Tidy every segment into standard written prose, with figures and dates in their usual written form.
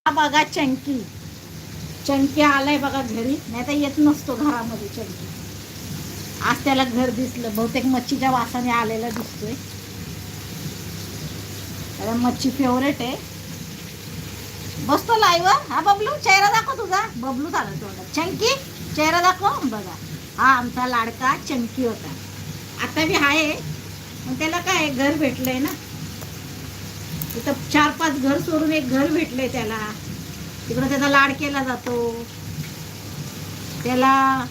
हा बघा चंकी. चंकी आलाय बघा घरी, नाही तर येत नसतो घरामध्ये चंकी. आज त्याला घर दिसलं, बहुतेक मच्छीच्या वासाने आलेला दिसतोय. त्याला मच्छी फेवरेट आहे. बसतो लाईव्ह. हा बबलू चेहरा दाखव तुझा. बबलू झाला तोंडात. चंकी चेहरा दाखव. बघा हा आमचा लाडका चंकी होता. आता बी आहे, पण त्याला काय घर भेटलंय ना. इथं 4-5 घर सोडून एक घर भेटलंय त्याला. तिकडं त्याचा लाड केला जातो, त्याला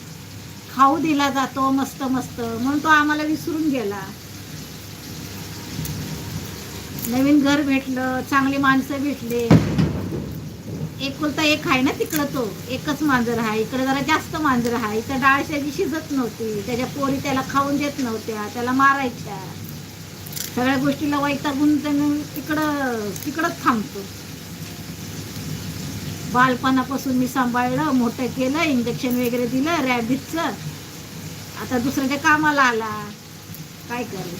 खाऊ दिला जातो मस्त मस्त, म्हणून तो आम्हाला विसरून गेला. नवीन घर भेटलं, चांगली माणसं भेटले. एकुलता एक आहे ना तिकडं, तो एकच मांजर आहे. इकडे जरा जास्त मांजर आहे. इथं डाळ त्याची शिजत नव्हती, त्याच्या पोरी त्याला खाऊन देत नव्हत्या, त्याला मारायच्या. सगळ्या गोष्टीला वैतागून त्यानं तिकडंच थांबतो. बालपणापासून मी सांभाळलं, मोठं केलं, इंजेक्शन वगैरे दिलं रॅबिसचं. आता दुसऱ्याच्या कामाला आला, काय करेल.